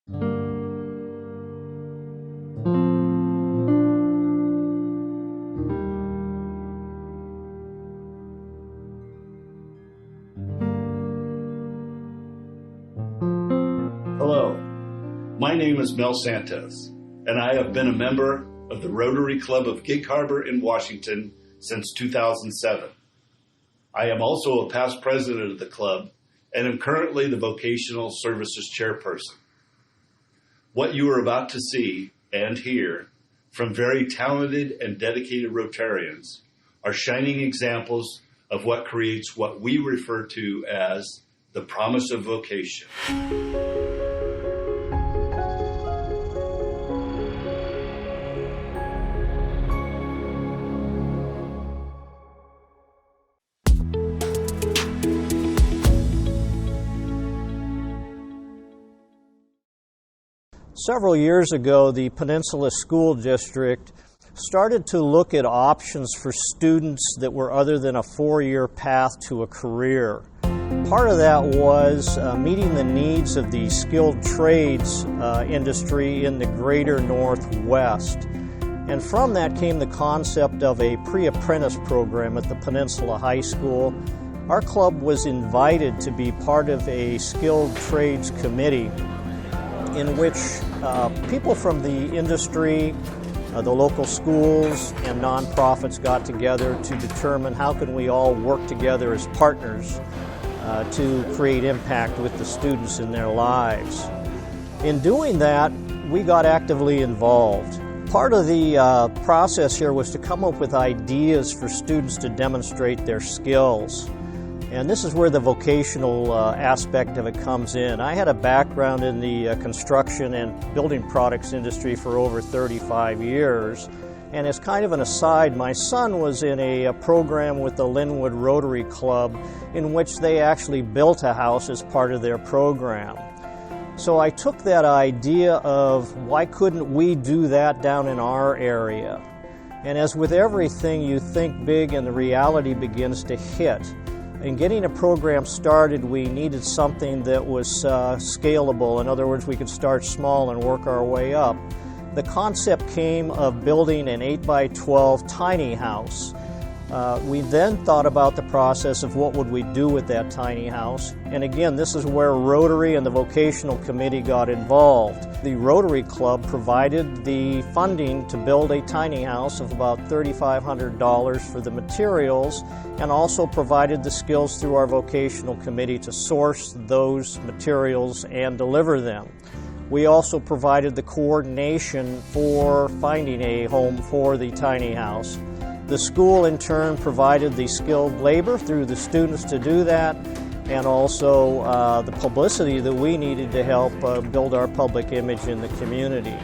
Hello, my name is Mel Santos, and I have been a member of the Rotary Club of Gig Harbor in Washington since 2007. I am also a past president of the club and am currently the Vocational Services Chairperson. What you are about to see and hear from very talented and dedicated Rotarians are shining examples of what creates what we refer to as the promise of vocation. Several years ago, the Peninsula School District started to look at options for students that were other than a four-year path to a career. Part of that was meeting the needs of the skilled trades industry in the greater Northwest. And from that came the concept of a pre-apprentice program at the Peninsula High School. Our club was invited to be part of a skilled trades committee in which people from the industry, the local schools, and nonprofits got together to determine how can we all work together as partners to create impact with the students in their lives. In doing that, we got actively involved. Part of the process here was to come up with ideas for students to demonstrate their skills. And this is where the vocational aspect of it comes in. I had a background in the construction and building products industry for over 35 years. And as kind of an aside, my son was in a program with the Linwood Rotary Club in which they actually built a house as part of their program. So I took that idea of why couldn't we do that down in our area? And as with everything, you think big and the reality begins to hit. In getting a program started, we needed something that was scalable. In other words, we could start small and work our way up. The concept came of building an 8x12 tiny house. We then thought about the process of what would we do with that tiny house. And again, this is where Rotary and the Vocational Committee got involved. The Rotary Club provided the funding to build a tiny house of about $3,500 for the materials, and also provided the skills through our Vocational Committee to source those materials and deliver them. We also provided the coordination for finding a home for the tiny house. The school, in turn, provided the skilled labor through the students to do that, and also the publicity that we needed to help build our public image in the community.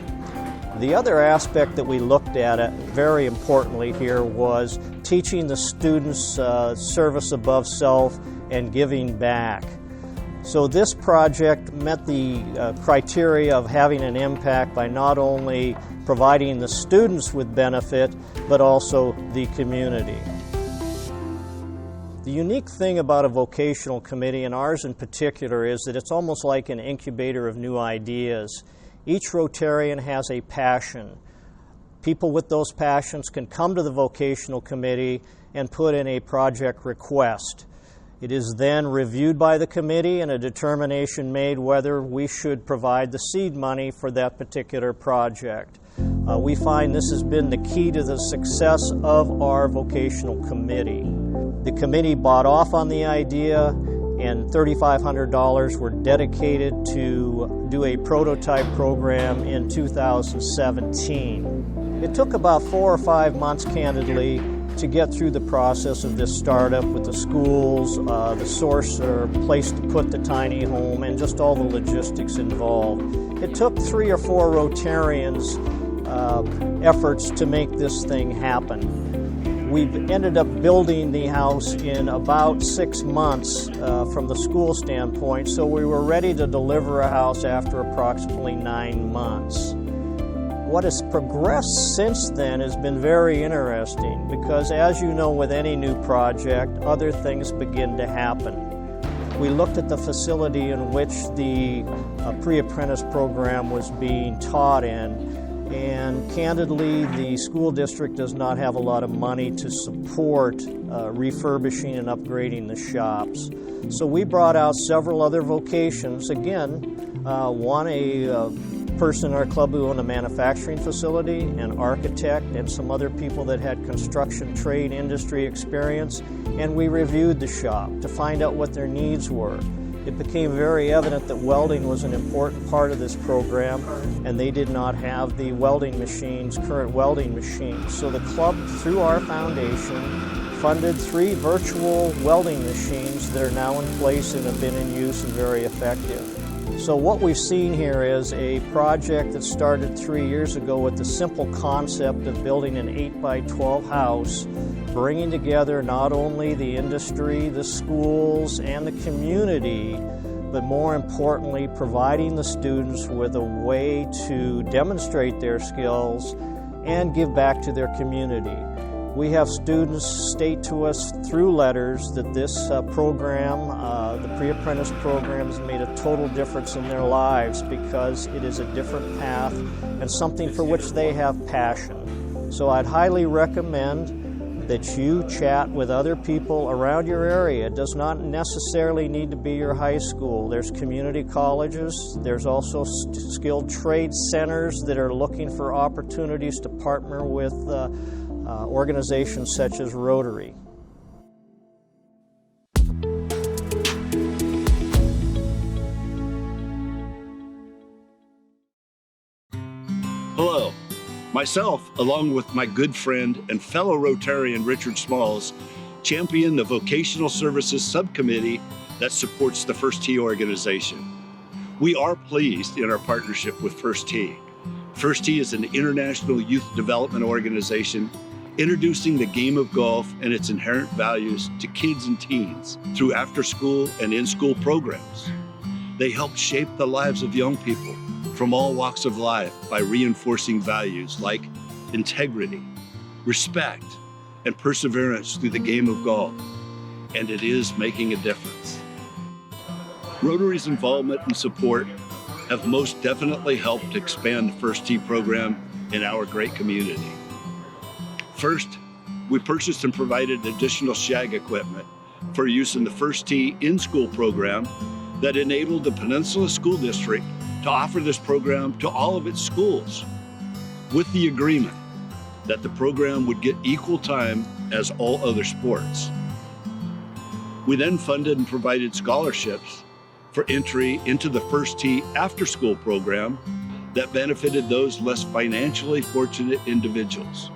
The other aspect that we looked at, very importantly here, was teaching the students service above self and giving back. So this project met the criteria of having an impact by not only providing the students with benefit, but also the community. The unique thing about a vocational committee, and ours in particular, is that it's almost like an incubator of new ideas. Each Rotarian has a passion. People with those passions can come to the vocational committee and put in a project request. It is then reviewed by the committee and a determination made whether we should provide the seed money for that particular project. We find this has been the key to the success of our vocational committee. The committee bought off on the idea, and $3,500 were dedicated to do a prototype program in 2017. It took about 4 or 5 months, candidly, to get through the process of this startup with the schools, the source or place to put the tiny home, and just all the logistics involved. It took 3 or 4 Rotarians' efforts to make this thing happen. We've ended up building the house in about 6 months from the school standpoint, so we were ready to deliver a house after approximately 9 months. What has progressed since then has been very interesting because, as you know, with any new project, other things begin to happen. We looked at the facility in which the pre-apprentice program was being taught in, and candidly, the school district does not have a lot of money to support refurbishing and upgrading the shops. So we brought out several other vocations. Again, one, a person in our club who owned a manufacturing facility, an architect, and some other people that had construction trade industry experience, and we reviewed the shop to find out what their needs were. It became very evident that welding was an important part of this program, and they did not have the welding machines, current welding machines. So the club, through our foundation, funded 3 virtual welding machines that are now in place and have been in use and very effective. So what we've seen here is a project that started 3 years ago with the simple concept of building an 8x12 house, bringing together not only the industry, the schools, and the community, but more importantly, providing the students with a way to demonstrate their skills and give back to their community. We have students state to us through letters that this program, the pre-apprentice program, has made a total difference in their lives because it is a different path and something for which they have passion. So I'd highly recommend that you chat with other people around your area. It does not necessarily need to be your high school. There's community colleges. There's also skilled trade centers that are looking for opportunities to partner with organizations such as Rotary. Hello. Myself, along with my good friend and fellow Rotarian Richard Smalls, champion the Vocational Services Subcommittee that supports the First Tee organization. We are pleased in our partnership with First Tee. First Tee is an international youth development organization introducing the game of golf and its inherent values to kids and teens through after-school and in-school programs. They help shape the lives of young people from all walks of life by reinforcing values like integrity, respect, and perseverance through the game of golf, and it is making a difference. Rotary's involvement and support have most definitely helped expand the First Tee program in our great community. First, we purchased and provided additional shag equipment for use in the First Tee in-school program that enabled the Peninsula School District to offer this program to all of its schools, with the agreement that the program would get equal time as all other sports. We then funded and provided scholarships for entry into the First Tee after-school program that benefited those less financially fortunate individuals.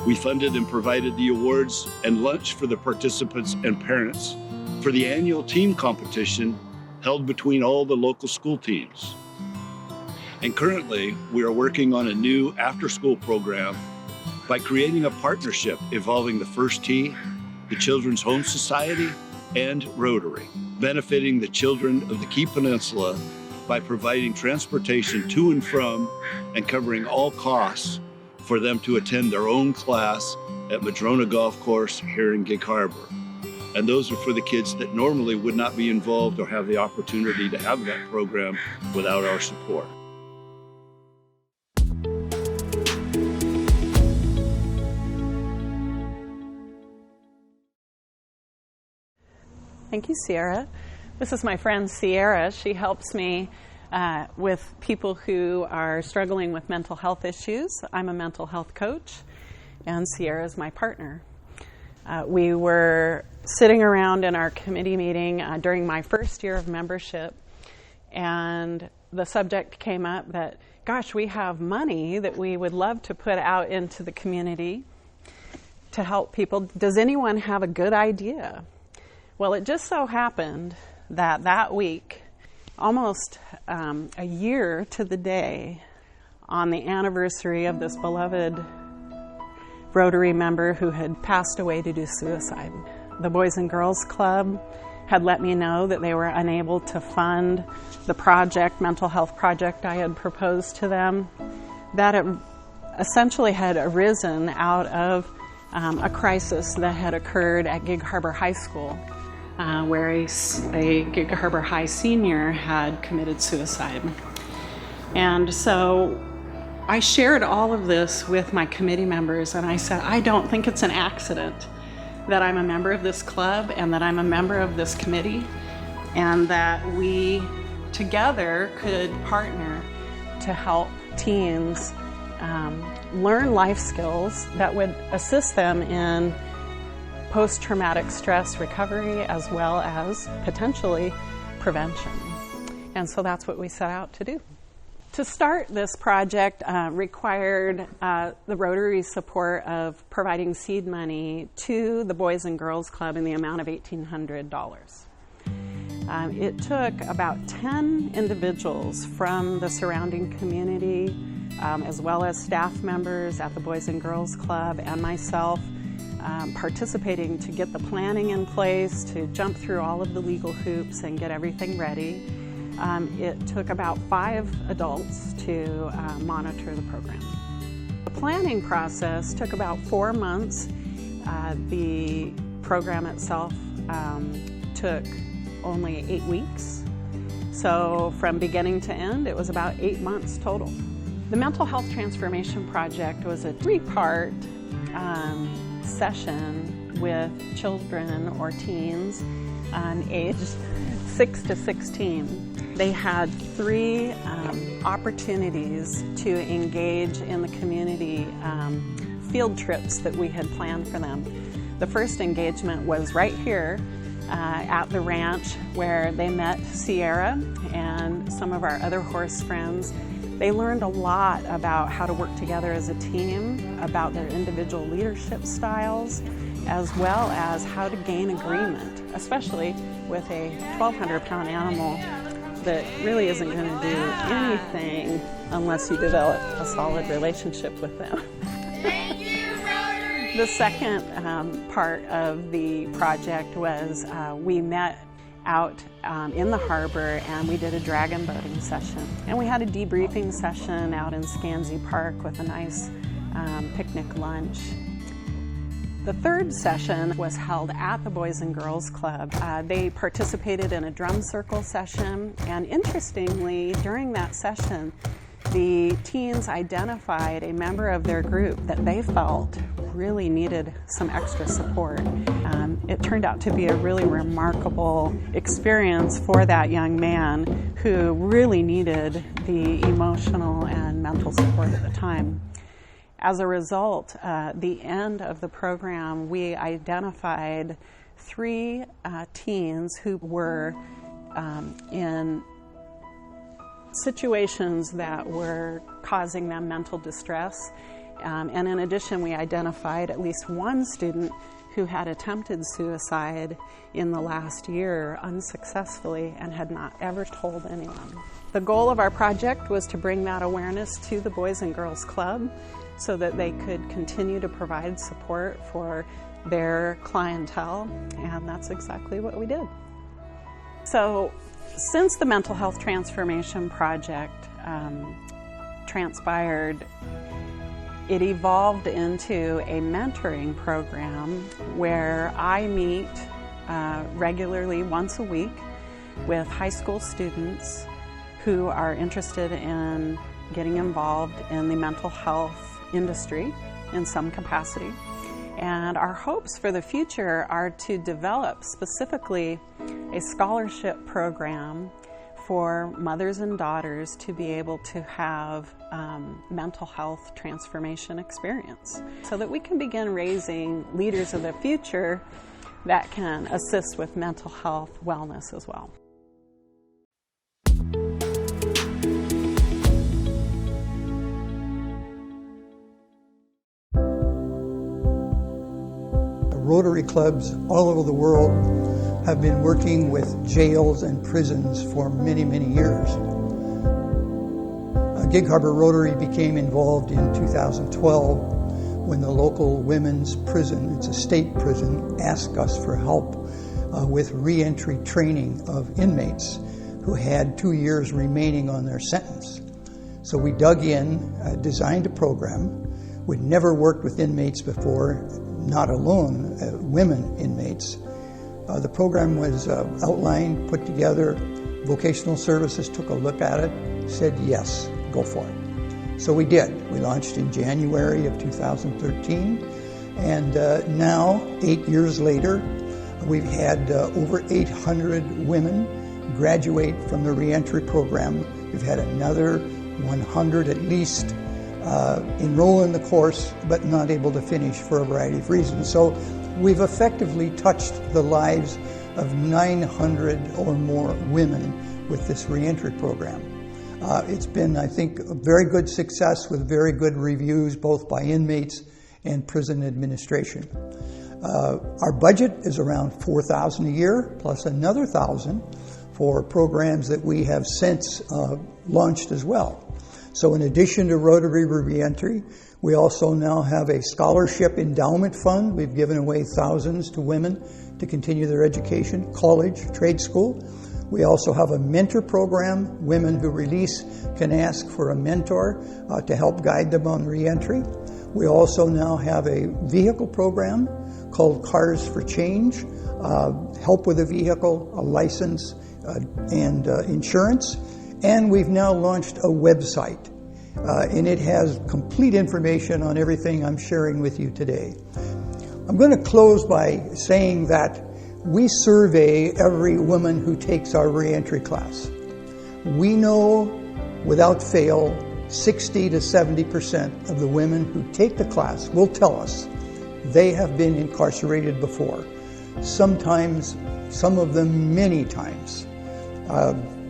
We funded and provided the awards and lunch for the participants and parents for the annual team competition held between all the local school teams. And currently, we are working on a new after-school program by creating a partnership involving the First Tee, the Children's Home Society, and Rotary, benefiting the children of the Key Peninsula by providing transportation to and from and covering all costs for them to attend their own class at Madrona Golf Course here in Gig Harbor. And those are for the kids that normally would not be involved or have the opportunity to have that program without our support. Thank you, Sierra. This is my friend Sierra. She helps me with people who are struggling with mental health issues. I'm a mental health coach, and Sierra is my partner. We were sitting around in our committee meeting during my first year of membership, and the subject came up that, gosh, we have money that we would love to put out into the community to help people. Does anyone have a good idea? Well, it just so happened that week, almost a year to the day, on the anniversary of this beloved Rotary member who had passed away due to suicide, the Boys and Girls Club had let me know that they were unable to fund the project, mental health project I had proposed to them, that it essentially had arisen out of a crisis that had occurred at Gig Harbor High School. where a Gig Harbor High senior had committed suicide. And so I shared all of this with my committee members, and I said, I don't think it's an accident that I'm a member of this club and that I'm a member of this committee, and that we together could partner to help teens learn life skills that would assist them in post-traumatic stress recovery as well as potentially prevention. And so that's what we set out to do. To start this project required the Rotary's support of providing seed money to the Boys and Girls Club in the amount of $1,800. It took about 10 individuals from the surrounding community, as well as staff members at the Boys and Girls Club and myself, participating to get the planning in place, to jump through all of the legal hoops and get everything ready. It took about 5 adults to monitor the program. The planning process took about 4 months. The program itself took only 8 weeks. So from beginning to end, it was about 8 months total. The Mental Health Transformation Project was a 3-part session with children or teens aged 6 to 16. They had 3 opportunities to engage in the community field trips that we had planned for them. The first engagement was right here at the ranch, where they met Sierra and some of our other horse friends. They learned a lot about how to work together as a team, about their individual leadership styles, as well as how to gain agreement, especially with a 1,200-pound animal that really isn't going to do anything unless you develop a solid relationship with them. Thank you, Rotary! The second part of the project was we met out in the harbor and we did a dragon boating session. And we had a debriefing session out in Scansey Park with a nice picnic lunch. The third session was held at the Boys and Girls Club. They participated in a drum circle session, and interestingly, during that session, the teens identified a member of their group that they felt really needed some extra support. It turned out to be a really remarkable experience for that young man who really needed the emotional and mental support at the time. As a result, the end of the program, we identified 3 teens who were in situations that were causing them mental distress. And in addition, we identified at least 1 student who had attempted suicide in the last year unsuccessfully and had not ever told anyone. The goal of our project was to bring that awareness to the Boys and Girls Club so that they could continue to provide support for their clientele, and that's exactly what we did. So since the Mental Health Transformation Project transpired, it evolved into a mentoring program where I meet regularly once a week with high school students who are interested in getting involved in the mental health industry in some capacity. And our hopes for the future are to develop specifically a scholarship program for mothers and daughters to be able to have mental health transformation experience so that we can begin raising leaders of the future that can assist with mental health wellness as well. Rotary clubs all over the world have been working with jails and prisons for many, many years. Gig Harbor Rotary became involved in 2012 when the local women's prison, it's a state prison, asked us for help with re-entry training of inmates who had 2 years remaining on their sentence. So we dug in, designed a program. We'd never worked with inmates before, not alone women inmates, The program was outlined, put together. Vocational Services took a look at it, said yes, go for it. So we did. We launched in January of 2013, and now, 8 years later, we've had over 800 women graduate from the reentry program. We've had another 100 at least enroll in the course, but not able to finish for a variety of reasons. So we've effectively touched the lives of 900 or more women with this reentry program. It's been, I think, a very good success with very good reviews, both by inmates and prison administration. Our budget is around $4,000 a year, plus another $1,000 for programs that we have since launched as well. So in addition to Rotary Reentry, we also now have a scholarship endowment fund. We've given away thousands to women to continue their education, college, trade school. We also have a mentor program. Women who release can ask for a mentor to help guide them on reentry. We also now have a vehicle program called Cars for Change, help with a vehicle, a license, and insurance. And we've now launched a website, and it has complete information on everything I'm sharing with you today. I'm going to close by saying that we survey every woman who takes our reentry class. We know without fail 60 to 70% of the women who take the class will tell us they have been incarcerated before. Sometimes, some of them many times.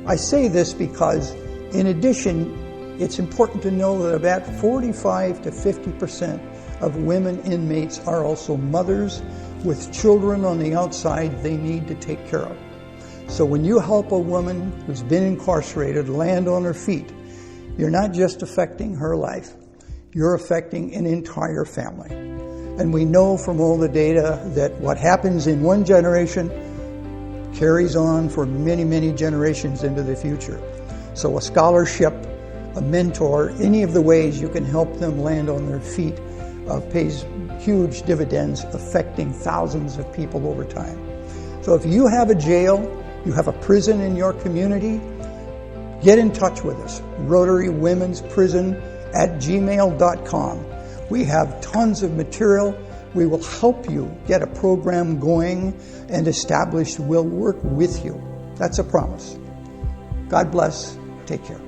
I say this because, in addition, it's important to know that about 45 to 50% of women inmates are also mothers with children on the outside they need to take care of. So when you help a woman who's been incarcerated land on her feet, you're not just affecting her life, you're affecting an entire family. And we know from all the data that what happens in one generation carries on for many, many generations into the future. So a scholarship, a mentor, any of the ways you can help them land on their feet pays huge dividends, affecting thousands of people over time. So if you have a jail, you have a prison in your community, get in touch with us, Rotary Women's Prison at gmail.com. We have tons of material. We will help you get a program going and established. We'll work with you. That's a promise. God bless. Take care.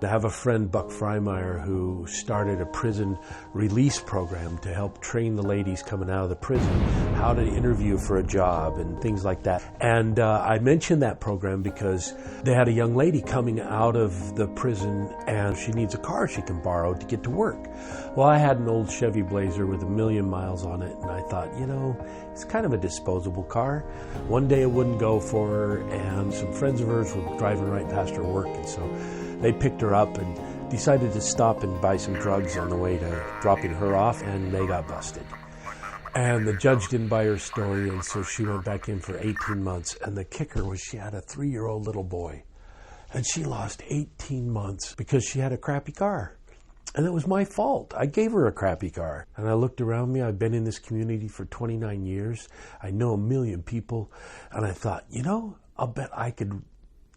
I have a friend, Buck Freimeyer, who started a prison release program to help train the ladies coming out of the prison how to interview for a job and things like that. And I mentioned that program because they had a young lady coming out of the prison and she needs a car she can borrow to get to work. Well, I had an old Chevy Blazer with 1 million miles on it, and I thought, you know, it's kind of a disposable car. One day it wouldn't go for her, and some friends of hers were driving right past her work, and so they picked her up and decided to stop and buy some drugs on the way to dropping her off, and they got busted. And the judge didn't buy her story, and so she went back in for 18 months. And the kicker was she had a 3-year-old little boy, and she lost 18 months because she had a crappy car. And it was my fault. I gave her a crappy car. And I looked around me. I've been in this community for 29 years. I know 1 million people. And I thought, you know, I'll bet I could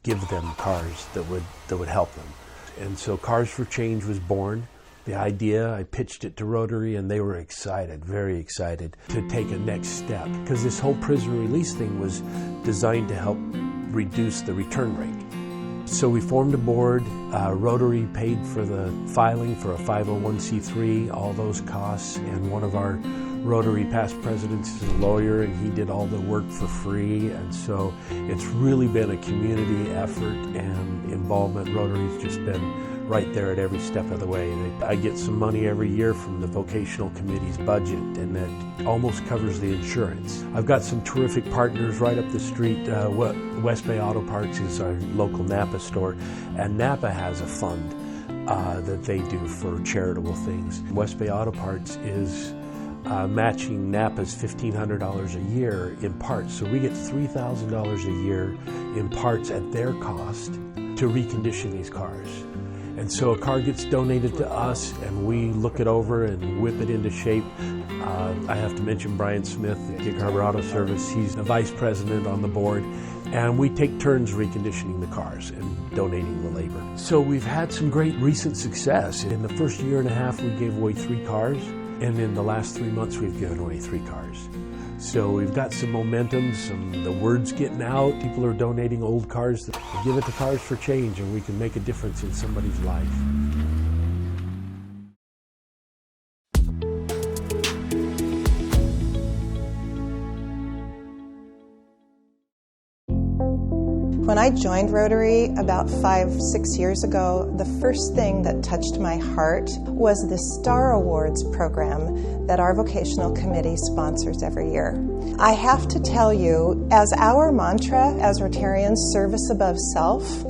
give them cars that would help them. And so Cars for Change was born. The idea, I pitched it to Rotary, and they were excited, very excited, to take a next step. Because this whole prison release thing was designed to help reduce the return rate. So we formed a board. Rotary paid for the filing for a 501c3, all those costs, and one of our Rotary past presidents is a lawyer, and he did all the work for free. And so it's really been a community effort and involvement. Rotary's just been right there at every step of the way. I get some money every year from the Vocational Committee's budget, and that almost covers the insurance. I've got some terrific partners right up the street. West Bay Auto Parts is our local Napa store, and Napa has a fund that they do for charitable things. West Bay Auto Parts is matching Napa's $1,500 a year in parts. So we get $3,000 a year in parts at their cost to recondition these cars. And so a car gets donated to us, and we look it over and whip it into shape. I have to mention Brian Smith at Gig Harbor Auto Service. He's the vice president on the board, and we take turns reconditioning the cars and donating the labor. So we've had some great recent success. In the first year and a half, we gave away 3 cars, and in the last 3 months, we've given away 3 cars. So we've got some momentum, the word's getting out, people are donating old cars. Give it to Cars for Change, and we can make a difference in somebody's life. When I joined Rotary about 5-6 years ago, the first thing that touched my heart was the Star Awards program that our vocational committee sponsors every year. I have to tell you, as our mantra as Rotarians, service above self,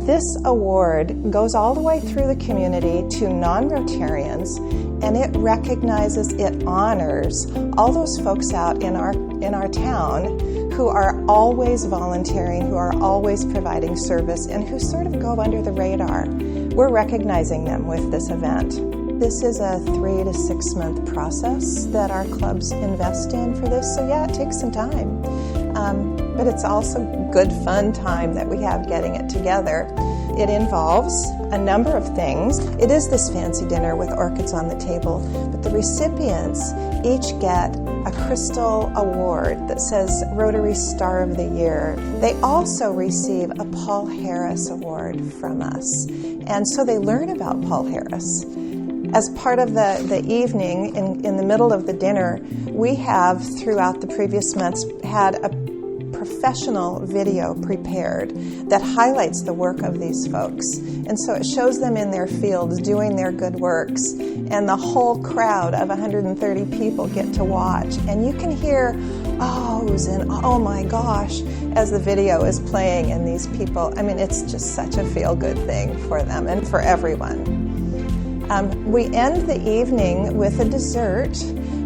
this award goes all the way through the community to non-Rotarians, and it recognizes, it honors all those folks out in our town who are always volunteering, who are always providing service, and who sort of go under the radar. We're recognizing them with this event. This is a 3 to 6 month process that our clubs invest in for this, so yeah, it takes some time. But it's also good fun time that we have getting it together. It involves a number of things. It is this fancy dinner with orchids on the table, but the recipients each get a crystal award that says Rotary Star of the Year. They also receive a Paul Harris Award from us, and so they learn about Paul Harris. As part of the evening, in the middle of the dinner, we have, throughout the previous months, had a professional video prepared that highlights the work of these folks. And so it shows them in their fields doing their good works, and the whole crowd of 130 people get to watch. And you can hear ohs and oh my gosh as the video is playing, and these people, I mean, it's just such a feel-good thing for them and for everyone. We end the evening with a dessert,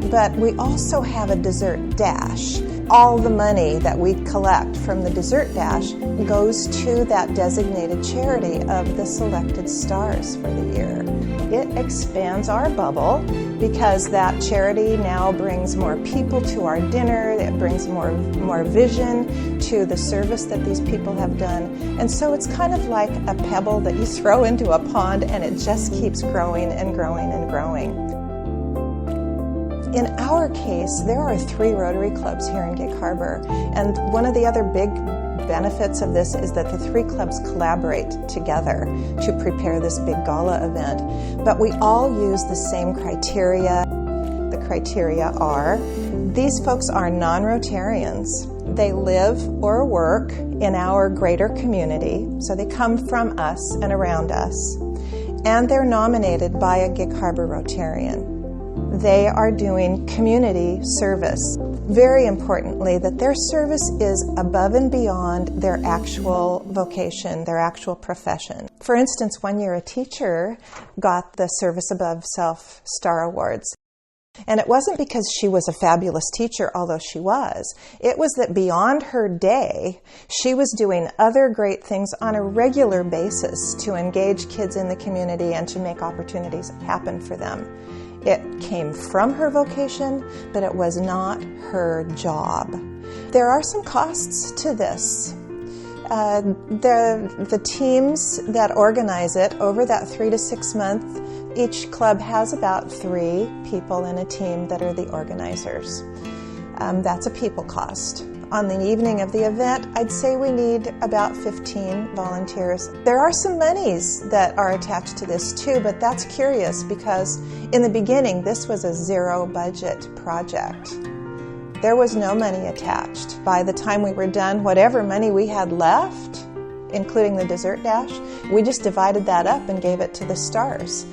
but we also have a dessert dash. All the money that we collect from the dessert dash goes to that designated charity of the selected stars for the year. It expands our bubble because that charity now brings more people to our dinner, it brings more vision to the service that these people have done. And so it's kind of like a pebble that you throw into a pond, and it just keeps growing and growing and growing. In our case, there are 3 Rotary clubs here in Gig Harbor, and one of the other big benefits of this is that the 3 clubs collaborate together to prepare this big gala event. But we all use the same criteria. The criteria are, these folks are non-Rotarians. They live or work in our greater community, so they come from us and around us, and they're nominated by a Gig Harbor Rotarian. They are doing community service. Very importantly, that their service is above and beyond their actual vocation, their actual profession. For instance, one year a teacher got the Service Above Self Star Awards. And it wasn't because she was a fabulous teacher, although she was. It was that beyond her day, she was doing other great things on a regular basis to engage kids in the community and to make opportunities happen for them. It came from her vocation, but it was not her job. There are some costs to this. The teams that organize it over that 3 to 6 month, each club has about 3 people in a team that are the organizers. That's a people cost. On the evening of the event, I'd say we need about 15 volunteers. There are some monies that are attached to this too, but that's curious because in the beginning, this was a zero budget project. There was no money attached. By the time we were done, whatever money we had left, including the dessert dash, we just divided that up and gave it to the stars.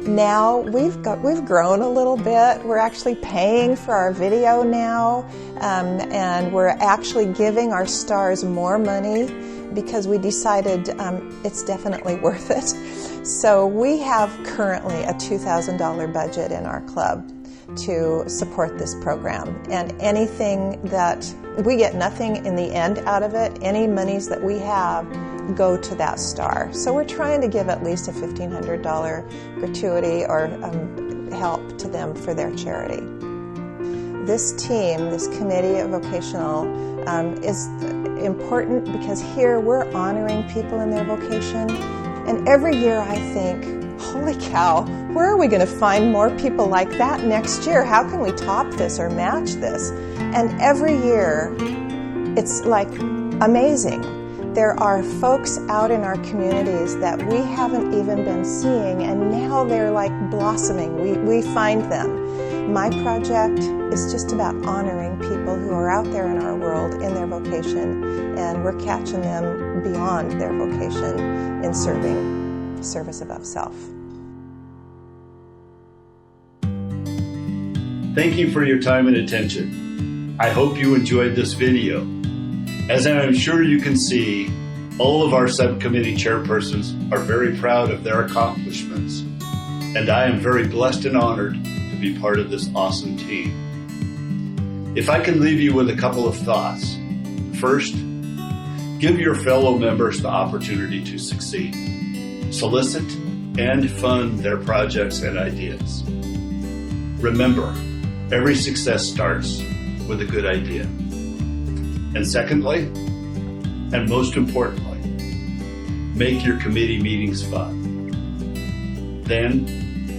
Now we've grown a little bit. We're actually paying for our video now, and we're actually giving our stars more money because we decided it's definitely worth it. So we have currently a $2,000 budget in our club to support this program. And anything that we get, nothing in the end out of it, any monies that we have go to that star. So we're trying to give at least a $1,500 gratuity or help to them for their charity. This team, this committee of Vocational, is important because here we're honoring people in their vocation. And every year I think, holy cow, where are we going to find more people like that next year? How can we top this or match this? And every year, it's like amazing. There are folks out in our communities that we haven't even been seeing, and now they're like blossoming. We find them. My project is just about honoring people who are out there in our world in their vocation, and we're catching them beyond their vocation in service above self. Thank you for your time and attention. I hope you enjoyed this video. As I'm sure you can see, all of our subcommittee chairpersons are very proud of their accomplishments, and I am very blessed and honored to be part of this awesome team. If I can leave you with a couple of thoughts. First, give your fellow members the opportunity to succeed. Solicit and fund their projects and ideas. Remember, every success starts with a good idea. And secondly, and most importantly, make your committee meetings fun. Then,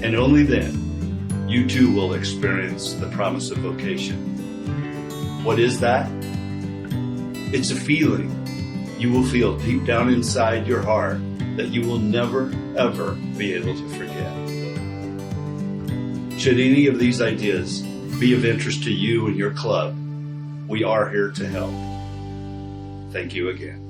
and only then, you too will experience the promise of vocation. What is that? It's a feeling you will feel deep down inside your heart that you will never, ever be able to forget. Should any of these ideas be of interest to you and your club, we are here to help. Thank you again.